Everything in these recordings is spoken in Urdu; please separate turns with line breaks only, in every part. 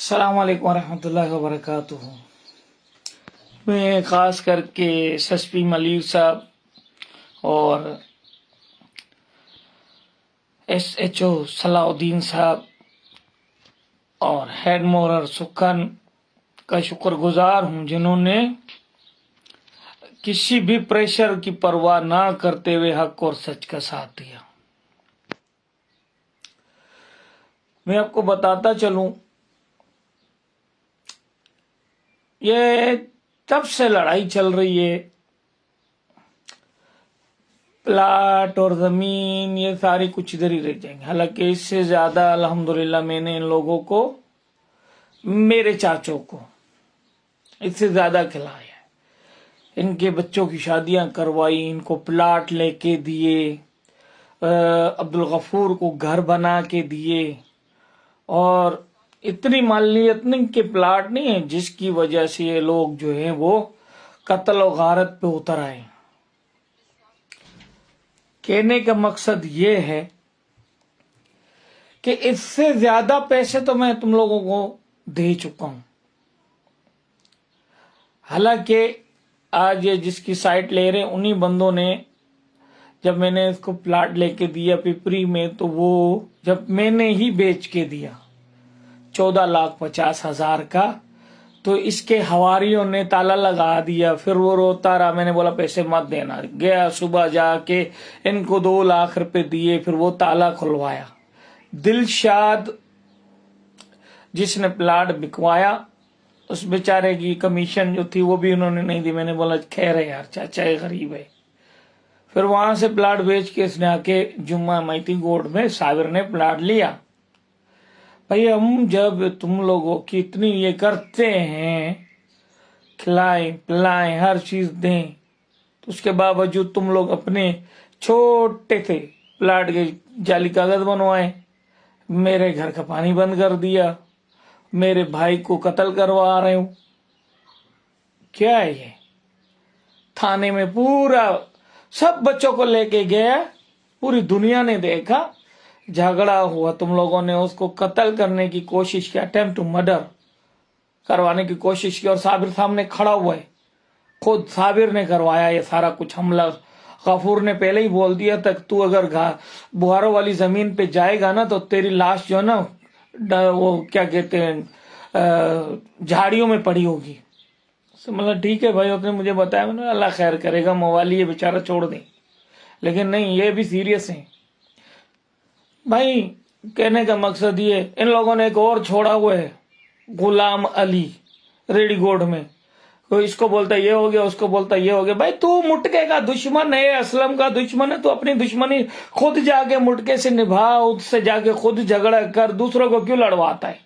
السلام علیکم ورحمۃ اللہ وبرکاتہ۔ میں خاص کر کے ایس ایس پی ملیر صاحب اور ایس ایچ او صلاح الدین صاحب اور ہیڈ مورر سکھن کا شکر گزار ہوں، جنہوں نے کسی بھی پریشر کی پرواہ نہ کرتے ہوئے حق اور سچ کا ساتھ دیا۔ میں آپ کو بتاتا چلوں، یہ تب سے لڑائی چل رہی ہے، پلاٹ اور زمین یہ ساری کچھ ادھر ہی رہ جائیں گے۔ حالانکہ اس سے زیادہ الحمدللہ میں نے ان لوگوں کو، میرے چاچوں کو اس سے زیادہ کھلایا ہے۔ ان کے بچوں کی شادیاں کروائی، ان کو پلاٹ لے کے دیے، عبدالغفور کو گھر بنا کے دیے، اور اتنی مالیت نہیں کہ پلاٹ نہیں ہے جس کی وجہ سے یہ لوگ جو ہیں وہ قتل و غارت پہ اتر آئے۔ کہنے کا مقصد یہ ہے کہ اس سے زیادہ پیسے تو میں تم لوگوں کو دے چکا ہوں۔ حالانکہ آج یہ جس کی سائٹ لے رہے انہی بندوں نے، جب میں نے اس کو پلاٹ لے کے دیا پپری میں، تو وہ جب میں نے ہی بیچ کے دیا 14,50,000 کا، تو اس کے حواریوں نے تالا لگا دیا۔ پھر وہ روتا رہا، میں نے بولا پیسے مت دینا، گیا صبح جا کے ان کو 2 لاکھ روپے دیے، پھر وہ تالا کھلوایا۔ دلشاد جس نے پلاٹ بکوایا، اس بیچارے کی کمیشن جو تھی وہ بھی انہوں نے نہیں دی۔ میں نے بولا خیر ہے یار، چاچا غریب ہے۔ پھر وہاں سے پلاٹ بیچ کے اس نے آ کے جمعہ میتی گوڈ میں صابر نے پلاٹ لیا۔ بھائی ہم جب تم لوگوں کی اتنی یہ کرتے ہیں، کھلائیں پلائیں ہر چیز دیں، تو اس کے باوجود تم لوگ اپنے چھوٹے تھے پلاٹ کے جعلی کاغذ بنوائے، میرے گھر کا پانی بند کر دیا، میرے بھائی کو قتل کروا رہے ہوں۔ کیا ہے یہ؟ تھانے میں پورا سب بچوں کو لے کے گیا، پوری دنیا نے دیکھا، جھگڑا ہوا، تم لوگوں نے اس کو قتل کرنے کی کوشش کی، اٹیمپٹ ٹو مرڈر کروانے کی کوشش کی، اور صابر سامنے کھڑا ہوا ہے، خود صابر نے کروایا یہ سارا کچھ حملہ۔ غفور نے پہلے ہی بول دیا تک تو اگر بہاروں والی زمین پہ جائے گا نا تو تیری لاش جو ہے نا وہ کیا کہتے ہیں جھاڑیوں میں پڑی ہوگی۔ مطلب ٹھیک ہے بھائی، اس نے مجھے بتایا، میں نے اللہ خیر کرے گا، موالی یہ بیچارہ چھوڑ دیں، لیکن نہیں، یہ بھی سیریس ہیں بھائی۔ کہنے کا مقصد یہ، ان لوگوں نے ایک اور چھوڑا ہوا ہے، غلام علی ریڈی گوڈ میں، کوئی اس کو بولتا یہ ہو گیا، اس کو بولتا یہ ہو گیا۔ بھائی تو مٹکے کا دشمن ہے، اسلم کا دشمن ہے، تو اپنی دشمنی خود جا کے مٹکے سے نبھا، اس سے جا کے خود جھگڑا کر، دوسروں کو کیوں لڑواتا ہے؟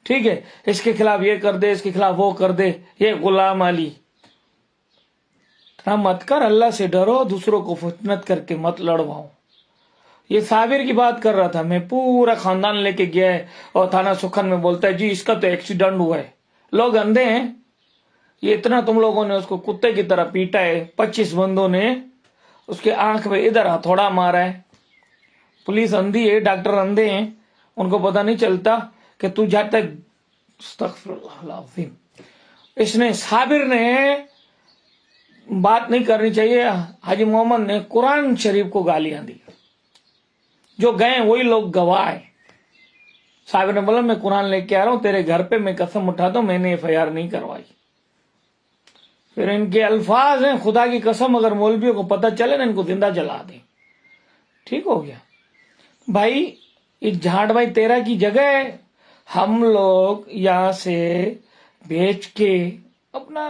ٹھیک ہے، اس کے خلاف یہ کر دے، اس کے خلاف وہ کر دے، یہ غلام علی مت کر، اللہ سے ڈرو، دوسروں کو فتنت کر کے مت لڑواؤ۔ یہ صابر کی بات کر رہا تھا، میں پورا خاندان لے کے گیا ہے، اور تھانہ سکھن میں بولتا ہے جی اس کا تو ایکسیڈنٹ ہوا ہے۔ لوگ اندھے ہیں، یہ اتنا تم لوگوں نے اس کو کتے کی طرح پیٹا ہے، 25 بندوں نے اس کے آنکھ میں ادھر ہتھوڑا مارا ہے۔ پولیس اندھی ہے، ڈاکٹر اندھے ہیں، ان کو پتہ نہیں چلتا کہ تو جاتا ہے۔ استغفر اللہ العظیم۔ اس نے صابر نے بات نہیں کرنی چاہیے، حاجی محمد نے قرآن شریف کو گالیاں دی، جو گئے وہی لوگ گواہ ہیں۔ صابر نے بولا میں قرآن لے کے آ رہا ہوں تیرے گھر پہ، میں قسم اٹھاتا ہوں میں نے FIR نہیں کروائی۔ پھر ان کے الفاظ ہیں، خدا کی قسم اگر مولویوں کو پتہ چلے نا ان کو زندہ جلا دیں۔ ٹھیک ہو گیا بھائی، یہ جھاڑ بھائی تیرا کی جگہ ہے، ہم لوگ یہاں سے بیچ کے اپنا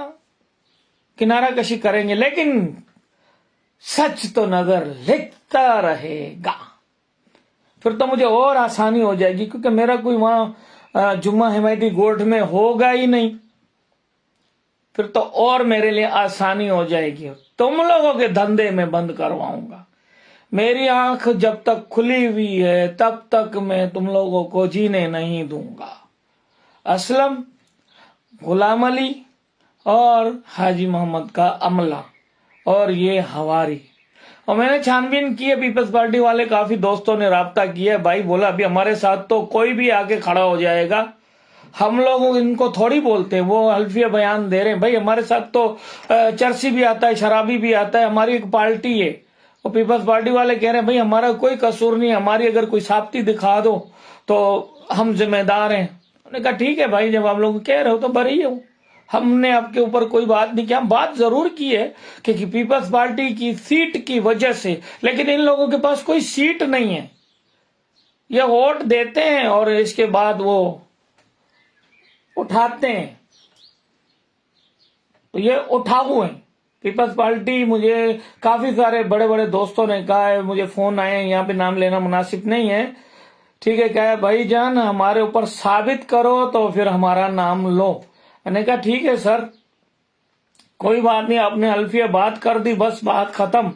کنارہ کشی کریں گے، لیکن سچ تو نظر لکھتا رہے گا۔ پھر تو مجھے اور آسانی ہو جائے گی، کیونکہ میرا کوئی وہاں جمعہ حمایتی گوٹ میں ہوگا ہی نہیں، پھر تو اور میرے لیے آسانی ہو جائے گی۔ تم لوگوں کے دھندے میں بند کرواؤں گا۔ میری آنکھ جب تک کھلی ہوئی ہے تب تک میں تم لوگوں کو جینے نہیں دوں گا۔ اسلم، غلام علی اور حاجی محمد کا عملہ اور یہ حواری، اور میں نے چھان بین کی ہے، پیپلز پارٹی والے کافی دوستوں نے رابطہ کیا ہے، بھائی بولا ابھی ہمارے ساتھ تو کوئی بھی آگے کھڑا ہو جائے گا ہم لوگ ان کو تھوڑی بولتے ہیں، وہ حلفیہ بیان دے رہے ہیں. بھائی ہمارے ساتھ تو چرسی بھی آتا ہے، شرابی بھی آتا ہے، ہماری ایک پارٹی ہے. وہ پیپلز پارٹی والے کہہ رہے ہیں بھائی ہمارا کوئی قصور نہیں، ہماری اگر کوئی ثابتی دکھا دو تو ہم ذمہ دار ہیں. انہوں نے کہا ٹھیک ہے بھائی، جب آپ لوگ کہہ رہے ہو تو بری ہوں، ہم نے آپ کے اوپر کوئی بات نہیں کی. ہم بات ضرور کی ہے کہ پیپلز پارٹی کی سیٹ کی وجہ سے، لیکن ان لوگوں کے پاس کوئی سیٹ نہیں ہے. یہ ووٹ دیتے ہیں اور اس کے بعد وہ اٹھاتے ہیں. تو یہ اٹھاؤ ہیں پیپلز پارٹی. مجھے کافی سارے بڑے بڑے دوستوں نے کہا ہے، مجھے فون آئے ہیں، یہاں پہ نام لینا مناسب نہیں ہے، ٹھیک ہے، کہا بھائی جان ہمارے اوپر ثابت کرو تو پھر ہمارا نام لو. میں نے کہا ٹھیک ہے سر، کوئی بات نہیں، آپ نے الفیہ بات کر دی، بس بات ختم.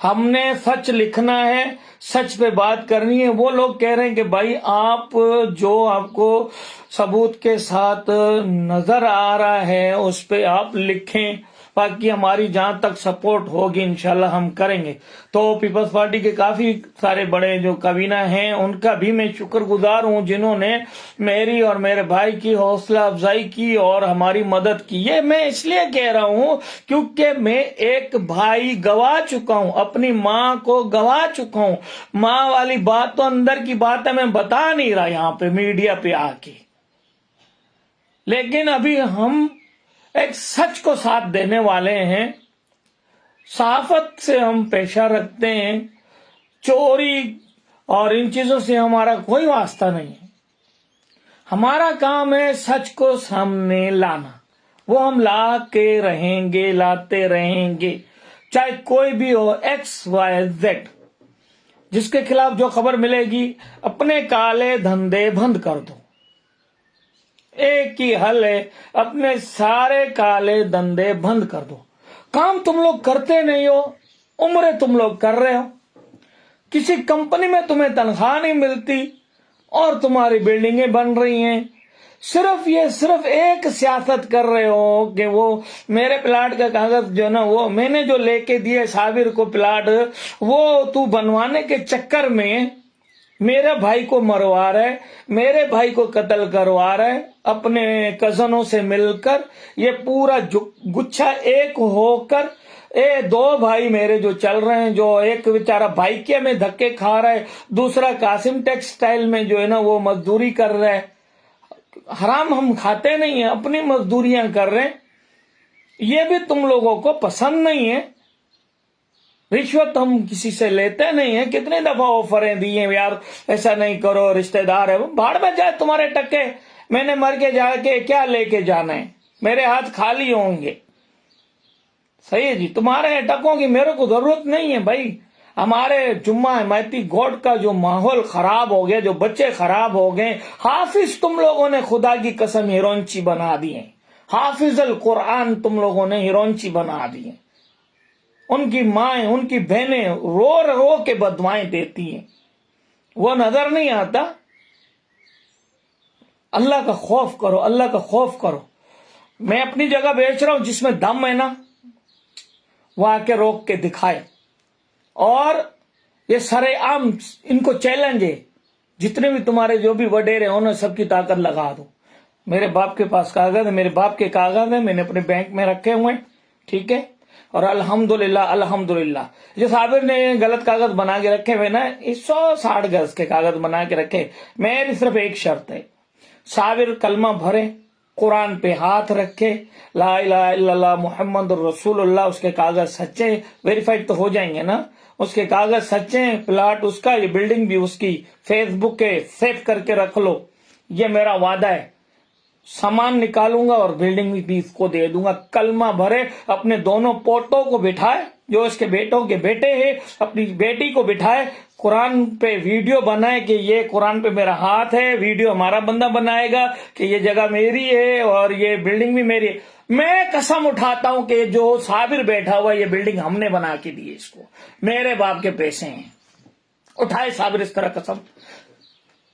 ہم نے سچ لکھنا ہے، سچ پہ بات کرنی ہے. وہ لوگ کہہ رہے ہیں کہ بھائی آپ جو آپ کو ثبوت کے ساتھ نظر آ رہا ہے اس پہ آپ لکھیں، باقی ہماری جہاں تک سپورٹ ہوگی انشاءاللہ ہم کریں گے. تو پیپلز پارٹی کے کافی سارے بڑے جو کابینہ ہیں ان کا بھی میں شکر گزار ہوں، جنہوں نے میری اور میرے بھائی کی حوصلہ افزائی کی اور ہماری مدد کی. یہ میں اس لیے کہہ رہا ہوں کیونکہ میں ایک بھائی گوا چکا ہوں، اپنی ماں کو گوا چکا ہوں. ماں والی بات تو اندر کی بات ہے، میں بتا نہیں رہا یہاں پہ میڈیا پہ آ کے، لیکن ابھی ہم ایک سچ کو ساتھ دینے والے ہیں. صحافت سے ہم پیشہ رکھتے ہیں، چوری اور ان چیزوں سے ہمارا کوئی واسطہ نہیں ہے. ہمارا کام ہے سچ کو سامنے لانا، وہ ہم لا کے رہیں گے، لاتے رہیں گے، چاہے کوئی بھی ہو، ایکس وائی زیڈ. جس کے خلاف جو خبر ملے گی اپنے کالے دھندے بند کر دو. ایک ہی حل ہے، اپنے سارے کالے دھندے بند کر دو. کام تم لوگ کرتے نہیں ہو، عمریں تم لوگ کر رہے ہو، کسی کمپنی میں تمہیں تنخواہ نہیں ملتی اور تمہاری بلڈنگیں بن رہی ہیں. صرف ایک سیاست کر رہے ہو کہ وہ میرے پلاٹ کا کاغذ جو نا، وہ میں نے جو لے کے دیے صابر کو پلاٹ، وہ تو بنوانے کے چکر میں میرے بھائی کو مروا رہے، میرے بھائی کو قتل کروا رہے اپنے کزنوں سے مل کر. یہ پورا گچھا ایک ہو کر دو بھائی میرے جو چل رہے ہیں، جو ایک بیچارہ بائکیا میں دھکے کھا رہا ہے، دوسرا قاسم ٹیکسٹائل میں جو ہے نا وہ مزدوری کر رہا ہے. حرام ہم کھاتے نہیں ہیں، اپنی مزدوریاں کر رہے ہیں. یہ بھی تم لوگوں کو پسند نہیں ہے. رشوت ہم کسی سے لیتے نہیں ہیں. کتنے دفعہ آفریں دی ہیں یار ایسا نہیں کرو، رشتہ دار ہے، بھاڑ میں جائے تمہارے ٹکے، میں نے مر کے جا کے کیا لے کے جانا ہے، میرے ہاتھ خالی ہوں گے. صحیح ہے جی، تمہارے ٹکوں کی میرے کو ضرورت نہیں ہے بھائی. ہمارے جمعہ حمایتی گوٹ کا جو ماحول خراب ہو گیا، جو بچے خراب ہو گئے، حافظ تم لوگوں نے خدا کی قسم ہیرونچی بنا دی ہیں. حافظ القرآن تم لوگوں نے ہیرونچی بنا دی ہیں. ان کی مائیں، ان کی بہنیں رو رو کے بدوائیں دیتی ہیں، وہ نظر نہیں آتا. اللہ کا خوف کرو، اللہ کا خوف کرو. میں اپنی جگہ بیچ رہا ہوں، جس میں دم ہے نا وہ آ کے روک کے دکھائے. اور یہ سر عام ان کو چیلنج ہے، جتنے بھی تمہارے جو بھی وڈیرے انہیں سب کی طاقت لگا دو. میرے باپ کے پاس کاغذ ہے، میرے باپ کے کاغذ ہیں، میں نے اپنے بینک میں رکھے ہوئے ہیں، ٹھیک ہے. اور الحمدللہ الحمدللہ جو صابر نے غلط کاغذ بنا کے رکھے ہوئے نا، 160 گز کے کاغذ بنا کے رکھے. میری صرف ایک شرط ہے، صابر کلمہ بھرے، قرآن پہ ہاتھ رکھے، لا الہ الا اللہ محمد الرسول اللہ، اس کے کاغذ سچے، ویریفائڈ تو ہو جائیں گے نا، اس کے کاغذ سچے ہیں، پلاٹ اس کا، یہ بلڈنگ بھی اس کی، فیس بک کے سیو کر کے رکھ لو. یہ میرا وعدہ ہے. سامان نکالوں گا اور بلڈنگ بھی اس کو دے دوں گا. کلمہ بھرے، اپنے دونوں پوتوں کو بٹھائے، جو اس کے بیٹوں کے بیٹے ہیں، اپنی بیٹی کو بٹھائے، قرآن پہ ویڈیو بنائے کہ یہ قرآن پہ میرا ہاتھ ہے، ویڈیو ہمارا بندہ بنائے گا کہ یہ جگہ میری ہے اور یہ بلڈنگ بھی میری ہے. میں قسم اٹھاتا ہوں کہ جو صابر بیٹھا ہوا یہ بلڈنگ ہم نے بنا کے دی ہے، اس کو میرے باپ کے پیسے ہیں. اٹھائے صابر اس طرح قسم.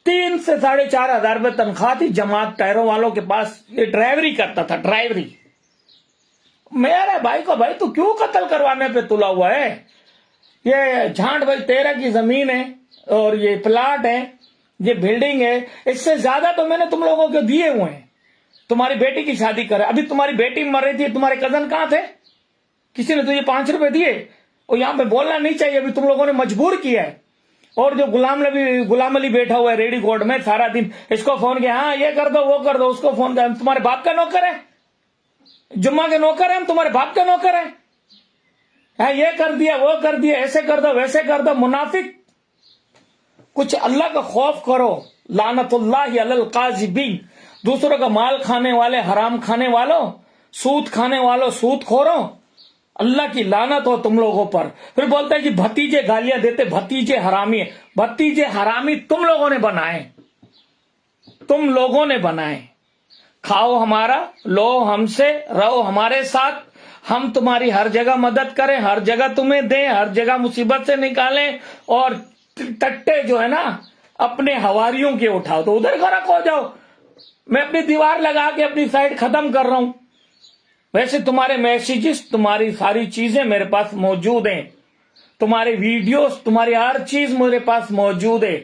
3 سے 4.5 ہزار روپے تنخواہ تھی جماعت ٹائروں والوں کے پاس. یہ ڈرائیوری کرتا تھا، ڈرائیوری. میرے بھائی کو، بھائی تو کیوں قتل کروانے پہ تلا ہوا ہے؟ یہ جھانٹ بھائی 13 کی زمین ہے اور یہ پلاٹ ہے، یہ بلڈنگ ہے، اس سے زیادہ تو میں نے تم لوگوں کو دیے ہوئے ہیں. تمہاری بیٹی کی شادی کرے. ابھی تمہاری بیٹی مر رہی تھی, تمہارے کزن کہاں تھے؟ کسی نے تجھے 5 روپے دیے؟ اور یہاں پہ بولنا نہیں چاہیے, ابھی تم لوگوں نے مجبور کیا ہے. اور جو غلام علی بیٹھا ہوا ہے ریڈی کوٹ میں, سارا دن اس کو فون کیا, ہاں یہ کر دو وہ کر دو, اس کو فون کیا. ہم تمہارے باپ کا نوکر ہے؟ جمعہ کے نوکر ہیں ہم, تمہارے باپ کا نوکر ہے؟ ہاں یہ کر دیا وہ کر دیا, ایسے کر دو ویسے کر دو. منافق, کچھ اللہ کا خوف کرو. لعنت اللہ علی القاذبین. دوسروں کا مال کھانے والے, حرام کھانے والوں, سود کھانے والوں, سود خوروں, اللہ کی لعنت ہو تم لوگوں پر. پھر بولتا ہے کہ بھتیجے گالیاں دیتے, بھتیجے حرامی ہیں. بھتیجے حرامی تم لوگوں نے بنائے, تم لوگوں نے بنائے. کھاؤ ہمارا, لو ہم سے, رہو ہمارے ساتھ, ہم تمہاری ہر جگہ مدد کریں, ہر جگہ تمہیں دیں, ہر جگہ مصیبت سے نکالیں. اور ٹٹے جو ہے نا اپنے حواریوں کے اٹھاؤ تو ادھر غرق ہو جاؤ. میں اپنی دیوار لگا کے اپنی سائٹ ختم کر رہا ہوں. ویسے تمہارے میسیجز, تمہاری ساری چیزیں میرے پاس موجود ہیں, تمہارے ویڈیوز, تمہاری ہر چیز میرے پاس موجود ہے.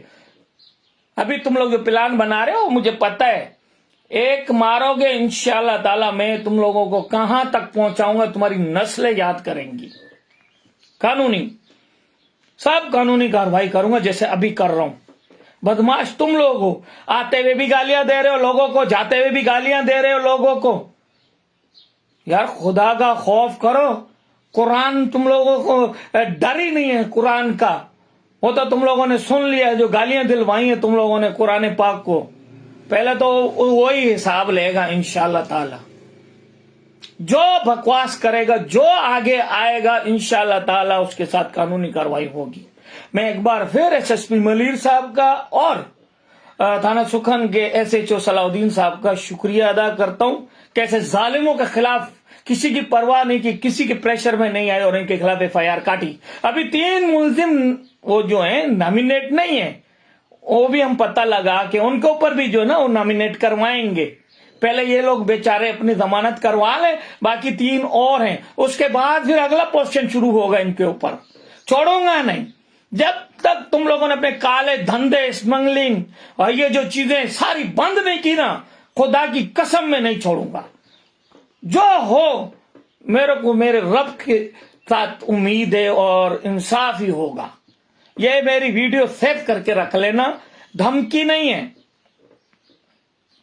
ابھی تم لوگ جو پلان بنا رہے ہو مجھے پتہ ہے, ایک مارو گے انشاءاللہ تعالی میں تم لوگوں کو کہاں تک پہنچاؤں گا, تمہاری نسلیں یاد کریں گی. قانونی, سب قانونی کارروائی کروں گا جیسے ابھی کر رہا ہوں. بدماش تم لوگ ہو, آتے ہوئے بھی گالیاں دے رہے ہو لوگوں کو, جاتے ہوئے بھی گالیاں دے رہے ہو لوگوں کو. یار خدا کا خوف کرو. قرآن تم لوگوں کو ڈر ہی نہیں ہے قرآن کا. وہ تو تم لوگوں نے سن لیا, جو گالیاں دلوائی ہیں تم لوگوں نے قرآن پاک کو. پہلے تو وہی حساب لے گا انشاءاللہ تعالی. جو بکواس کرے گا, جو آگے آئے گا انشاءاللہ تعالی اس کے ساتھ قانونی کارروائی ہوگی. میں ایک بار پھر ایس پی ملیر صاحب کا اور تھانہ سکھن کے SHO صلاح الدین صاحب کا شکریہ ادا کرتا ہوں. کیسے ظالموں کے خلاف کسی کی پرواہ نہیں کی, کسی کے پریشر میں نہیں آئے اور ان کے خلاف FIR کاٹی. ابھی 3 ملزم وہ جو ہیں نامینیٹ نہیں ہیں, وہ بھی ہم پتہ لگا کہ ان کے اوپر بھی جو ہے نا وہ نامینیٹ کروائیں گے. پہلے یہ لوگ بیچارے اپنی ضمانت کروا لیں, باقی 3 اور ہیں, اس کے بعد پھر اگلا پوزیشن شروع ہوگا ان کے اوپر. چھوڑوں گا نہیں جب تک تم لوگوں نے اپنے کالے دھندے, اسمگلنگ اور یہ جو چیزیں ساری بند نہیں کی نا, خدا کی قسم میں نہیں چھوڑوں گا. جو ہو میرے کو میرے رب کے ساتھ امید ہے اور انصاف ہی ہوگا. یہ میری ویڈیو سیو کر کے رکھ لینا. دھمکی نہیں ہے,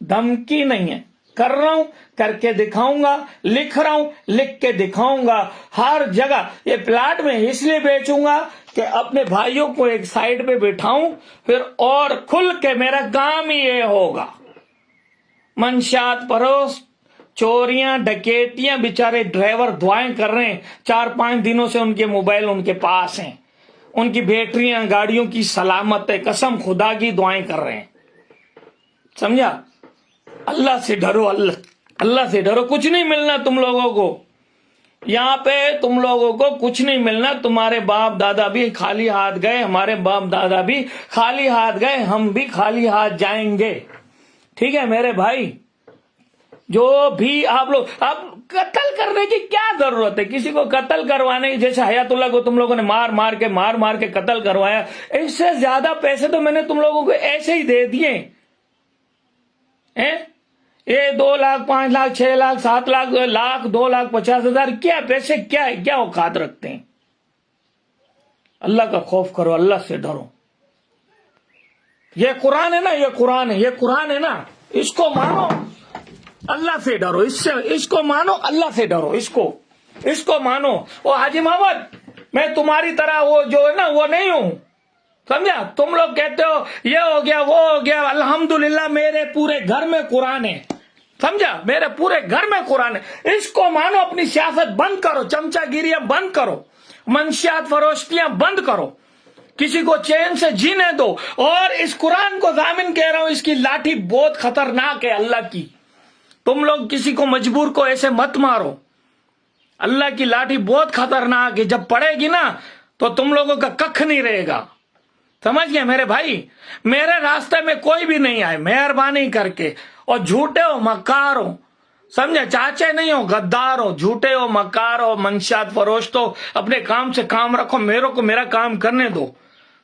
دھمکی نہیں ہے. کر رہا ہوں, کر کے دکھاؤں گا. لکھ رہا ہوں, لکھ کے دکھاؤں گا. ہر جگہ یہ پلاٹ میں اس لیے بیچوں گا کہ اپنے بھائیوں کو ایک سائڈ پہ بٹھاؤں, پھر اور کھل کے میرا کام ہی یہ ہوگا. منشیات پروش, چوریاں, ڈکیتیاں, بیچارے ڈرائیور دعائیں کر رہے ہیں 4-5 دنوں سے, ان کے موبائل ان کے پاس ہیں, ان کی بیٹریاں گاڑیوں کی سلامت ہے, قسم خدا کی دعائیں کر رہے ہیں. سمجھا؟ اللہ سے ڈرو, اللہ سے ڈرو. کچھ نہیں ملنا تم لوگوں کو یہاں پہ, تم لوگوں کو کچھ نہیں ملنا. تمہارے باپ دادا بھی خالی ہاتھ گئے, ہمارے باپ دادا بھی خالی ہاتھ گئے, ہم بھی خالی ہاتھ جائیں گے. ٹھیک ہے میرے بھائی؟ جو بھی آپ لوگ, اب قتل کرنے کی کیا ضرورت ہے؟ کسی کو قتل کروانے کی, جیسے حیات اللہ کو تم لوگوں نے مار مار کے قتل کروایا, اس سے زیادہ پیسے تو میں نے تم لوگوں کو ایسے ہی دے دیے. یہ 2 لاکھ 5 لاکھ 6 لاکھ 7 لاکھ 2 لاکھ 50 ہزار کیا پیسے, کیا ہے, کیا اوقات رکھتے ہیں؟ اللہ کا خوف کرو, اللہ سے ڈرو. یہ قرآن ہے نا, یہ قرآن ہے, یہ قرآن ہے نا, اس کو مانو, اللہ سے ڈرو. اس کو مانو, اللہ سے ڈرو. اس کو مانو. وہ حاجی محمد, میں تمہاری طرح وہ جو ہے نا وہ نہیں ہوں. سمجھا؟ تم لوگ کہتے ہو یہ ہو گیا وہ ہو گیا, الحمدللہ میرے پورے گھر میں قرآن ہے. سمجھا؟ میرے پورے گھر میں قرآن ہے. اس کو مانو. اپنی سیاست بند کرو, چمچا گیریاں بند کرو, منشیات فروشتیاں بند کرو, کسی کو چین سے جینے دو. اور اس قرآن کو ضامن کہہ رہا ہوں, اس کی لاٹھی بہت خطرناک ہے اللہ کی. تم لوگ کسی کو مجبور کو ایسے مت مارو. اللہ کی لاٹھی بہت خطرناک ہے, جب پڑے گی نا تو تم لوگوں کا ککھ نہیں رہے گا. سمجھ گئے میرے بھائی؟ میرے راستے میں کوئی بھی نہیں آئے, مہربانی کر کے. اور جھوٹے ہو, مکار ہو, سمجھے, چاچے نہیں ہو, غدار ہو, جھوٹے ہو, مکار ہو, منشیات فروشت ہو, اپنے کام سے کام رکھو. میرے کو میرا کام کرنے دو.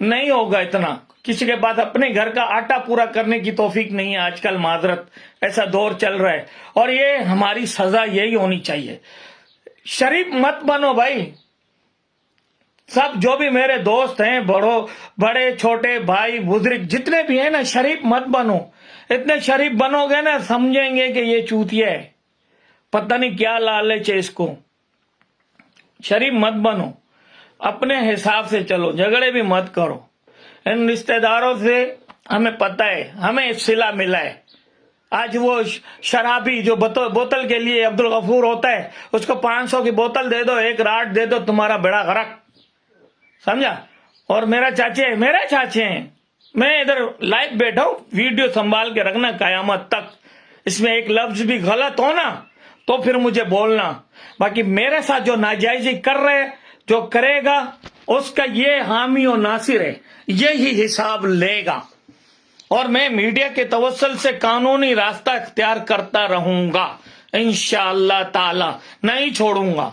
نہیں ہوگا اتنا. کسی کے پاس اپنے گھر کا آٹا پورا کرنے کی توفیق نہیں ہے آج کل. معذرت، ایسا دور چل رہا ہے اور یہ ہماری سزا یہی ہونی چاہیے. شریف مت بنو بھائی. سب جو بھی میرے دوست ہیں، بڑے چھوٹے بھائی بزرگ جتنے بھی ہیں نا، شریف مت بنو. اتنے شریف بنو گے نا سمجھیں گے کہ یہ چوتیا ہے، پتہ نہیں کیا لالچ ہے اس کو. شریف مت بنو، اپنے حساب سے چلو، جھگڑے بھی مت کرو. ان رشتہ داروں سے ہمیں پتہ ہے، ہمیں صلہ ملا ہے. آج وہ شرابی جو بوتل کے لیے عبد الغفور ہوتا ہے، اس کو 500 کی بوتل دے دو، ایک راٹ دے دو، تمہارا بیڑا غرق. سمجھا؟ اور میرے چاچے ہیں. میں ادھر لائیو بیٹھا ہوں، ویڈیو سنبھال کے رکھنا قیامت تک. اس میں ایک لفظ بھی غلط ہو نا تو پھر مجھے بولنا. باقی میرے ساتھ جو ناجائزی کر رہے، جو کرے گا، اس کا یہ حامی و ناصر ہے، یہی حساب لے گا. اور میں میڈیا کے توسل سے قانونی راستہ اختیار کرتا رہوں گا انشاءاللہ تعالی. نہیں چھوڑوں گا،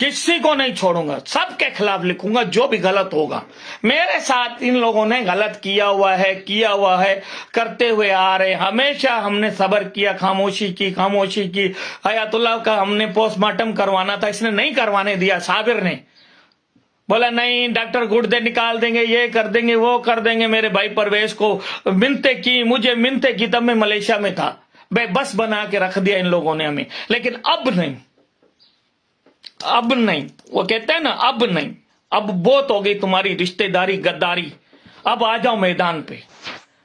کسی کو نہیں چھوڑوں گا. سب کے خلاف لکھوں گا جو بھی غلط ہوگا. میرے ساتھ ان لوگوں نے غلط کیا ہوا ہے، کرتے ہوئے آ رہے. ہمیشہ ہم نے صبر کیا، خاموشی کی. حیات اللہ کا ہم نے پوسٹ مارٹم کروانا تھا، اس نے نہیں کروانے دیا. صابر نے بولا نہیں، ڈاکٹر گردے نکال دیں گے، یہ کر دیں گے، وہ کر دیں گے. میرے بھائی پرویز کو مجھے منتیں کی، تب میں ملیشیا میں تھا. بس بنا کے رکھ دیا ان لوگوں نے ہمیں. لیکن اب نہیں، وہ کہتے ہیں نا اب نہیں. اب بہت ہو گئی تمہاری رشتہ داری غداری. اب آ جاؤ میدان پہ.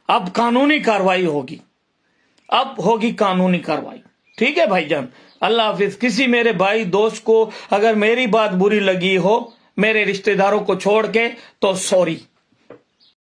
اب قانونی کاروائی ہوگی، قانونی کاروائی. ٹھیک ہے بھائی جان، اللہ حافظ. کسی میرے بھائی دوست کو اگر میری بات بری لگی ہو، میرے رشتہ داروں کو چھوڑ کے، تو سوری.